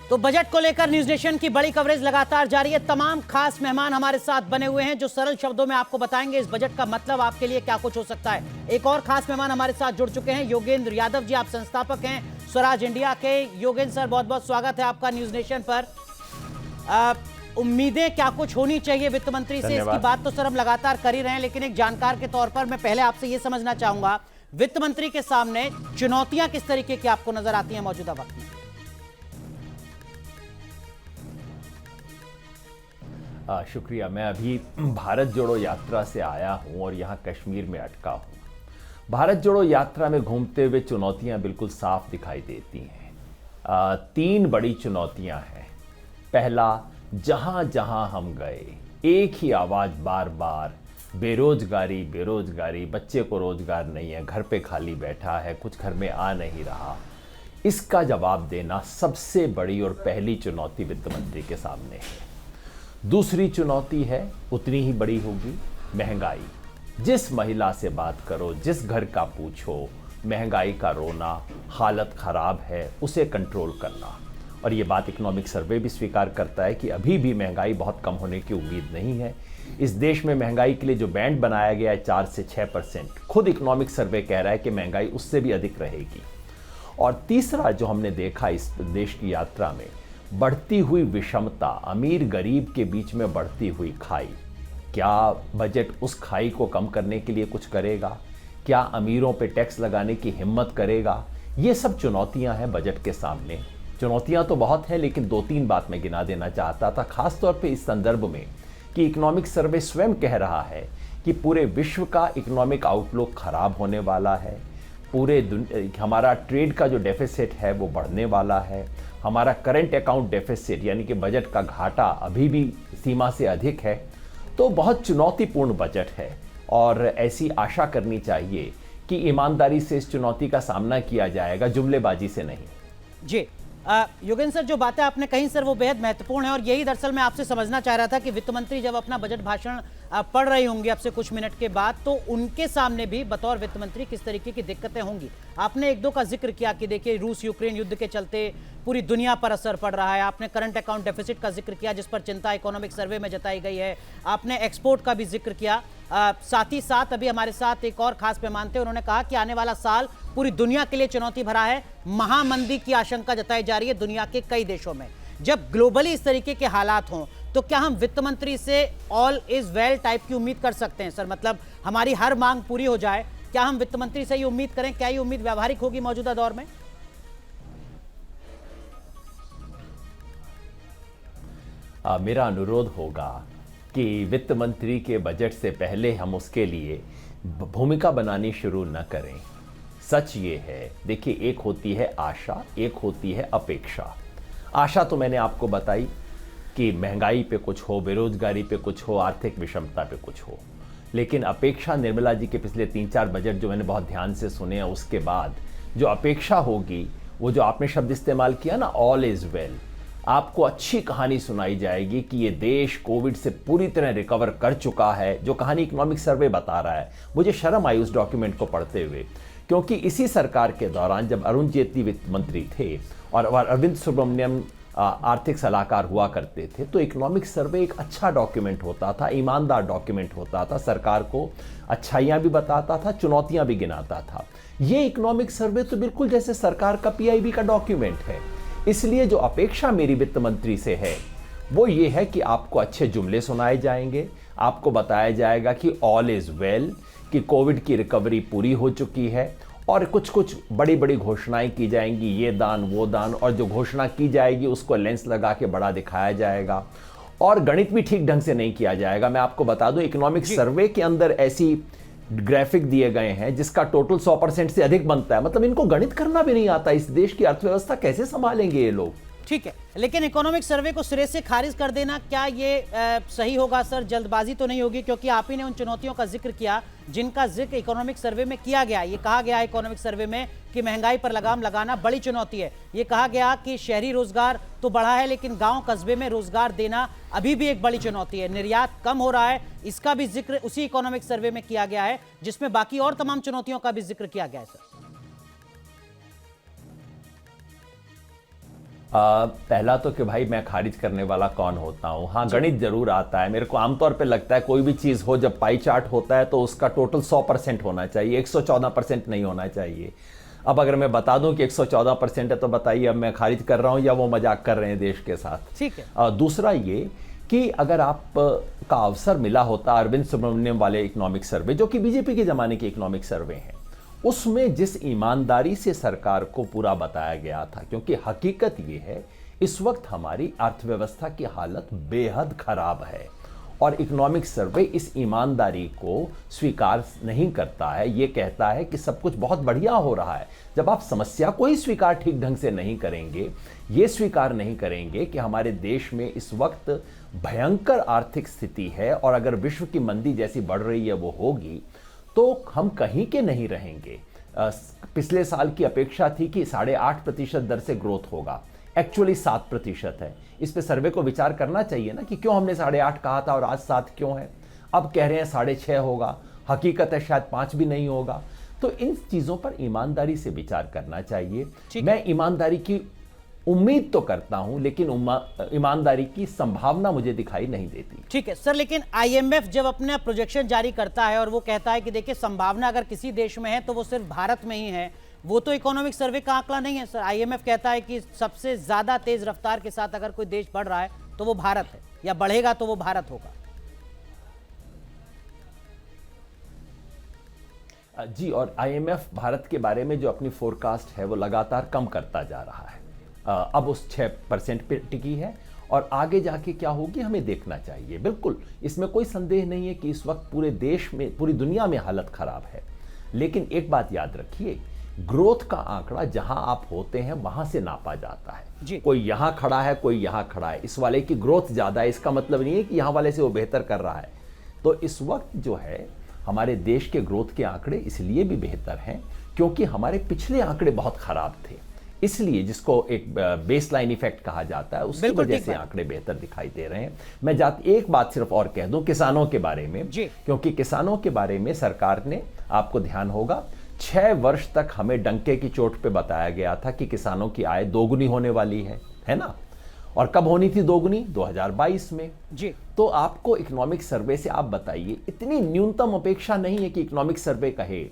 तो बजट को लेकर न्यूज नेशन की बड़ी कवरेज लगातार जारी है। तमाम खास मेहमान हमारे साथ बने हुए हैं जो सरल शब्दों में आपको बताएंगे इस बजट का मतलब आपके लिए क्या कुछ हो सकता है। एक और खास मेहमान हमारे साथ जुड़ चुके हैं, योगेंद्र यादव जी, आप संस्थापक हैं स्वराज इंडिया के। योगेंद्र सर, बहुत बहुत स्वागत है आपका न्यूज नेशन पर। उम्मीदें क्या कुछ होनी चाहिए वित्त मंत्री से, इसकी बात तो सर हम लगातार कर ही रहे हैं, लेकिन एक जानकार के तौर पर मैं पहले आपसे यह समझना चाहूंगा, वित्त मंत्री के सामने चुनौतियां किस तरीके की आपको नजर आती हैं मौजूदा वक्त में? शुक्रिया। मैं अभी भारत जोड़ो यात्रा से आया हूं और यहां कश्मीर में अटका हूं। भारत जोड़ो यात्रा में घूमते हुए चुनौतियां बिल्कुल साफ दिखाई देती हैं। तीन बड़ी चुनौतियां हैं। पहला, जहां जहां हम गए एक ही आवाज बार बार, बेरोजगारी बेरोजगारी, बच्चे को रोजगार नहीं है, घर पे खाली बैठा है, कुछ घर में आ नहीं रहा। इसका जवाब देना सबसे बड़ी और पहली चुनौती वित्त मंत्री के सामने है। दूसरी चुनौती है, उतनी ही बड़ी होगी, महंगाई। जिस महिला से बात करो, जिस घर का पूछो, महंगाई का रोना, हालत खराब है, उसे कंट्रोल करना। और ये बात इकोनॉमिक सर्वे भी स्वीकार करता है कि अभी भी महंगाई बहुत कम होने की उम्मीद नहीं है। इस देश में महंगाई के लिए जो बैंड बनाया गया है 4 से 6%, खुद इकोनॉमिक सर्वे कह रहा है कि महंगाई उससे भी अधिक रहेगी। और तीसरा जो हमने देखा इस देश की यात्रा में, बढ़ती हुई विषमता, अमीर गरीब के बीच में बढ़ती हुई खाई। क्या बजट उस खाई को कम करने के लिए कुछ करेगा? क्या अमीरों पे टैक्स लगाने की हिम्मत करेगा? ये सब चुनौतियां हैं बजट के सामने। चुनौतियां तो बहुत हैं, लेकिन 2-3 बात मैं गिना देना चाहता था, खासतौर पे इस संदर्भ में कि इकोनॉमिक सर्वे स्वयं कह रहा है कि पूरे विश्व का इकोनॉमिक आउटलुक खराब होने वाला है। हमारा ट्रेड का जो डेफिसिट है वो बढ़ने वाला है। हमारा करंट अकाउंट डेफिसिट यानी कि बजट का घाटा अभी भी सीमा से अधिक है। तो बहुत चुनौतीपूर्ण बजट है और ऐसी आशा करनी चाहिए कि ईमानदारी से इस चुनौती का सामना किया जाएगा, जुमलेबाजी से नहीं। जी योगेंद्र सर, जो बातें आपने कही सर वो बेहद महत्वपूर्ण है और यही दरअसल मैं आपसे समझना चाह रहा था कि वित्त मंत्री जब अपना बजट भाषण पढ़ रही होंगी अब से कुछ मिनट के बाद, तो उनके सामने भी बतौर वित्त मंत्री किस तरीके की दिक्कतें होंगी। आपने एक दो का जिक्र किया कि देखिए रूस यूक्रेन युद्ध के चलते पूरी दुनिया पर असर पड़ रहा है। आपने करंट अकाउंट डेफिसिट का जिक्र किया जिस पर चिंता इकोनॉमिक सर्वे में जताई गई है। आपने एक्सपोर्ट का भी जिक्र किया। साथ ही साथ अभी हमारे साथ एक और खास मेहमान थे, उन्होंने कहा कि आने वाला साल पूरी दुनिया के लिए चुनौती भरा है। महामंदी की आशंका जताई जा रही है दुनिया के कई देशों में। जब ग्लोबली इस तरीके के हालात हों तो क्या हम वित्त मंत्री से ऑल इज वेल टाइप की उम्मीद कर सकते हैं सर? मतलब हमारी हर मांग पूरी हो जाए, क्या हम वित्त मंत्री से ये उम्मीद करें? क्या ये उम्मीद व्यावहारिक होगी मौजूदा दौर में? मेरा अनुरोध होगा कि वित्त मंत्री के बजट से पहले हम उसके लिए भूमिका बनानी शुरू न करें। सच ये है, देखिए, एक होती है आशा, एक होती है अपेक्षा। आशा तो मैंने आपको बताई कि महंगाई पे कुछ हो, बेरोजगारी पे कुछ हो, आर्थिक विषमता पे कुछ हो। लेकिन अपेक्षा, निर्मला जी के पिछले 3-4 बजट जो मैंने बहुत ध्यान से सुने हैं, उसके बाद जो अपेक्षा होगी, वो जो आपने शब्द इस्तेमाल किया ना, ऑल इज वेल, आपको अच्छी कहानी सुनाई जाएगी कि ये देश कोविड से पूरी तरह रिकवर कर चुका है, जो कहानी इकोनॉमिक सर्वे बता रहा है। मुझे शर्म आई उस डॉक्यूमेंट को पढ़ते हुए, क्योंकि इसी सरकार के दौरान जब अरुण जेटली वित्त मंत्री थे और अरविंद सुब्रमण्यम आर्थिक सलाहकार हुआ करते थे, तो इकोनॉमिक सर्वे एक अच्छा डॉक्यूमेंट होता था, ईमानदार डॉक्यूमेंट होता था, सरकार को अच्छाइयाँ भी बताता था, चुनौतियाँ भी गिनाता था। ये इकोनॉमिक सर्वे तो बिल्कुल जैसे सरकार का पीआईबी का डॉक्यूमेंट है। इसलिए जो अपेक्षा मेरी वित्त मंत्री से है वो ये है कि आपको अच्छे जुमले सुनाए जाएंगे, आपको बताया जाएगा कि ऑल इज वेल, कि कोविड की रिकवरी पूरी हो चुकी है, और कुछ कुछ बड़ी बड़ी घोषणाएं की जाएंगी, ये दान वो दान, और जो घोषणा की जाएगी उसको लेंस लगा के बड़ा दिखाया जाएगा और गणित भी ठीक ढंग से नहीं किया जाएगा। मैं आपको बता दूं, इकोनॉमिक सर्वे के अंदर ऐसी ग्राफिक दिए गए हैं जिसका टोटल 100% से अधिक बनता है। मतलब इनको गणित करना भी नहीं आता। इस देश की अर्थव्यवस्था कैसे संभालेंगे ये लोग? ठीक है, लेकिन इकोनॉमिक सर्वे को सिरे से खारिज कर देना क्या ये सही होगा सर? जल्दबाजी तो नहीं होगी? क्योंकि आप ही ने उन चुनौतियों का जिक्र किया जिनका जिक्र इकोनॉमिक सर्वे में किया गया। ये कहा गया इकोनॉमिक सर्वे में कि महंगाई पर लगाम लगाना बड़ी चुनौती है। ये कहा गया कि शहरी रोजगार तो बढ़ा है लेकिन गांव कस्बे में रोजगार देना अभी भी एक बड़ी चुनौती है। निर्यात कम हो रहा है, इसका भी जिक्र उसी इकोनॉमिक सर्वे में किया गया है, जिसमें बाकी और तमाम चुनौतियों का भी जिक्र किया गया है सर। पहला तो कि भाई मैं खारिज करने वाला कौन होता हूं। हाँ, गणित जरूर आता है मेरे को। आमतौर पे लगता है कोई भी चीज हो, जब पाई चार्ट होता है तो उसका टोटल 100% होना चाहिए, 114% नहीं होना चाहिए। अब अगर मैं बता दूं कि 114% है तो बताइए अब मैं खारिज कर रहा हूं या वो मजाक कर रहे हैं देश के साथ। ठीक है। दूसरा ये कि अगर आप का अवसर मिला होता अरविंद सुब्रमण्यम वाले इकोनॉमिक सर्वे, जो कि बीजेपी के जमाने के इकोनॉमिक सर्वे हैं, उसमें जिस ईमानदारी से सरकार को पूरा बताया गया था, क्योंकि हकीकत यह है इस वक्त हमारी अर्थव्यवस्था की हालत बेहद खराब है और इकोनॉमिक सर्वे इस ईमानदारी को स्वीकार नहीं करता है। ये कहता है कि सब कुछ बहुत बढ़िया हो रहा है। जब आप समस्या को ही स्वीकार ठीक ढंग से नहीं करेंगे, ये स्वीकार नहीं करेंगे कि हमारे देश में इस वक्त भयंकर आर्थिक स्थिति है और अगर विश्व की मंदी जैसी बढ़ रही है वो होगी, तो हम कहीं के नहीं रहेंगे। पिछले साल की अपेक्षा थी कि 8.5% दर से ग्रोथ होगा, एक्चुअली 7% है। इस पे सर्वे को विचार करना चाहिए ना कि क्यों हमने 8.5 कहा था और आज 7 क्यों है। अब कह रहे हैं 6.5 होगा, हकीकत है शायद 5 भी नहीं होगा। तो इन चीजों पर ईमानदारी से विचार करना चाहिए। मैं ईमानदारी की उम्मीद तो करता हूं, लेकिन ईमानदारी की संभावना मुझे दिखाई नहीं देती। ठीक है सर, लेकिन आईएमएफ जब अपना प्रोजेक्शन जारी करता है और वो कहता है कि देखिए संभावना अगर किसी देश में है तो वो सिर्फ भारत में ही है, वो तो इकोनॉमिक सर्वे का आंकड़ा नहीं है सर। आईएमएफ कहता है कि सबसे ज्यादा तेज रफ्तार के साथ अगर कोई देश बढ़ रहा है तो वो भारत है, या बढ़ेगा तो वो भारत होगा। जी, और आईएमएफ भारत के बारे में जो अपनी फोरकास्ट है वो लगातार कम करता जा रहा है। अब उस 6% पे टिकी है और आगे जाके क्या होगी हमें देखना चाहिए। बिल्कुल इसमें कोई संदेह नहीं है कि इस वक्त पूरे देश में, पूरी दुनिया में हालत खराब है। लेकिन एक बात याद रखिए, ग्रोथ का आंकड़ा जहां आप होते हैं वहां से नापा जाता है। कोई यहां खड़ा है, कोई यहां खड़ा है, इस वाले की ग्रोथ ज्यादा है इसका मतलब नहीं है कि यहां वाले से वो बेहतर कर रहा है। तो इस वक्त जो है हमारे देश के ग्रोथ के आंकड़े इसलिए भी बेहतर हैं क्योंकि हमारे पिछले आंकड़े बहुत खराब थे, इसलिए जिसको एक बेसलाइन इफेक्ट कहा जाता है, उसकी वजह से आंकड़े बेहतर दिखाई दे रहे हैं। मैं एक बात सिर्फ और कह दूं किसानों के बारे में, क्योंकि किसानों के बारे में सरकार ने, आपको ध्यान होगा, 6 वर्ष तक हमें डंके की चोट पे बताया गया था कि किसानों की आय दोगुनी होने वाली है ना। और कब होनी थी दोगुनी? 2022 में जी। तो आपको इकोनॉमिक सर्वे से आप बताइए, इतनी न्यूनतम अपेक्षा नहीं है कि इकोनॉमिक सर्वे कहे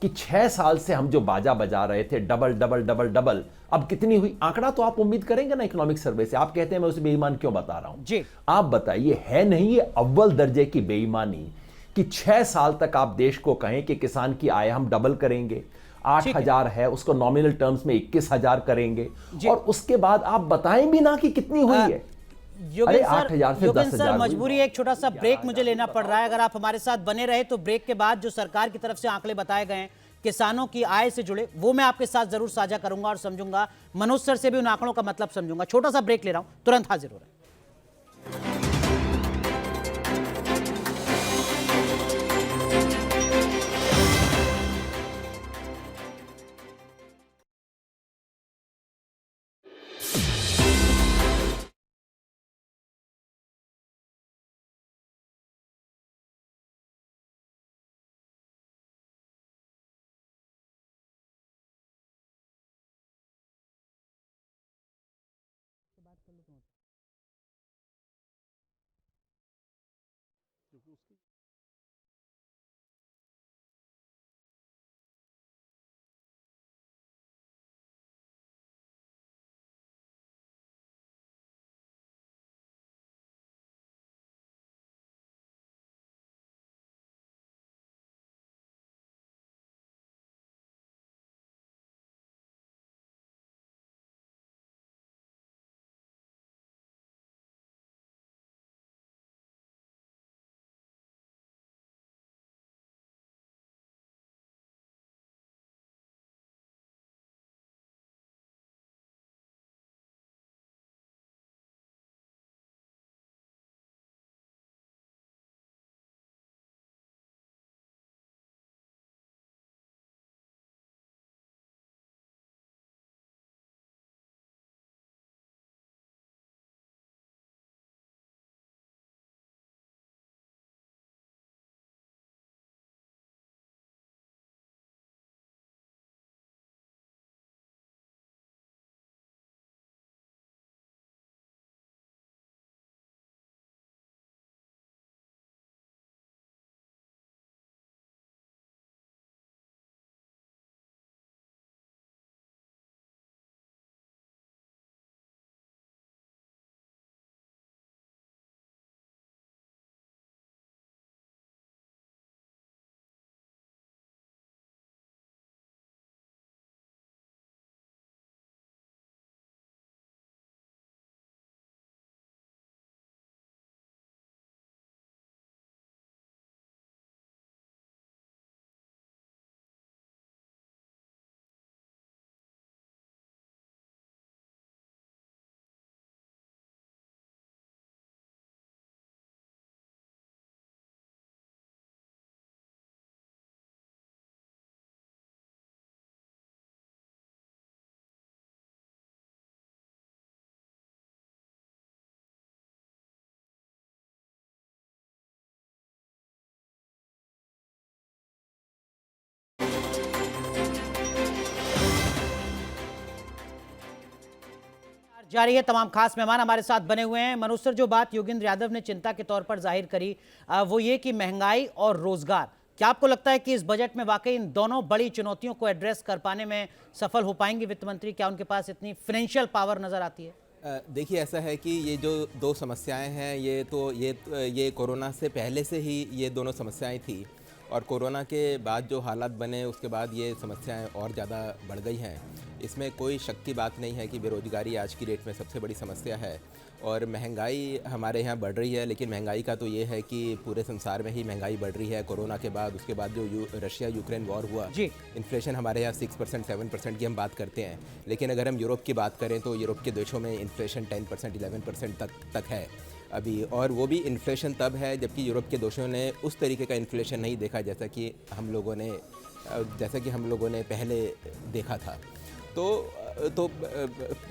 कि 6 साल से हम जो बाजा बजा रहे थे डबल डबल डबल डबल, अब कितनी हुई? आंकड़ा तो आप उम्मीद करेंगे ना इकोनॉमिक सर्वे से। आप कहते हैं मैं उसे बेईमान क्यों बता रहा हूं जी। आप बताइए, है नहीं ये अव्वल दर्जे की बेईमानी कि 6 साल तक आप देश को कहें कि किसान की आय हम डबल करेंगे, 8,000 है उसको नॉमिनल टर्म्स में 21,000 करेंगे, और उसके बाद आप बताएं भी ना कि कितनी हुई है। अरे 8,000 से 10,000। मजबूरी एक छोटा सा ब्रेक मुझे लेना पड़ रहा है। अगर आप हमारे साथ बने रहे तो ब्रेक के बाद जो सरकार की तरफ से आंकड़े बताए गए हैं किसानों की आय से जुड़े, वो मैं आपके साथ जरूर साझा करूंगा और समझूंगा। मनोज सर से भी उन आंकड़ों का मतलब समझूंगा। छोटा सा ब्रेक ले रहा हूं, तुरंत हाजिर हो रहा है। जारी है। तमाम खास मेहमान हमारे साथ बने हुए हैं। मनोज सर, जो बात योगेंद्र यादव ने चिंता के तौर पर जाहिर करी वो ये कि महंगाई और रोजगार, क्या आपको लगता है कि इस बजट में वाकई इन दोनों बड़ी चुनौतियों को एड्रेस कर पाने में सफल हो पाएंगे वित्त मंत्री? क्या उनके पास इतनी फाइनेंशियल पावर नजर आती है? देखिए, ऐसा है कि ये जो दो समस्याएं हैं, ये कोरोना से पहले से ही ये दोनों समस्याएं थी, और कोरोना के बाद जो हालात बने उसके बाद ये समस्याएं और ज़्यादा बढ़ गई हैं। इसमें कोई शक की बात नहीं है कि बेरोज़गारी आज की डेट में सबसे बड़ी समस्या है, और महंगाई हमारे यहाँ बढ़ रही है। लेकिन महंगाई का तो ये है कि पूरे संसार में ही महंगाई बढ़ रही है कोरोना के बाद। उसके बाद जो रशिया यूक्रेन वॉर हुआ, जी, इन्फ्लेशन हमारे यहाँ 6% 7% की हम बात करते हैं, लेकिन अगर हम यूरोप की बात करें तो यूरोप के देशों में इन्फ्लेशन 10% 11% तक है अभी। और वो भी इन्फ्लेशन तब है जबकि यूरोप के देशों ने उस तरीके का इन्फ्लेशन नहीं देखा जैसा कि हम लोगों ने पहले देखा था।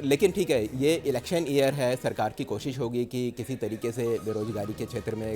लेकिन ठीक है, ये इलेक्शन ईयर है, सरकार की कोशिश होगी कि किसी तरीके से बेरोजगारी के क्षेत्र में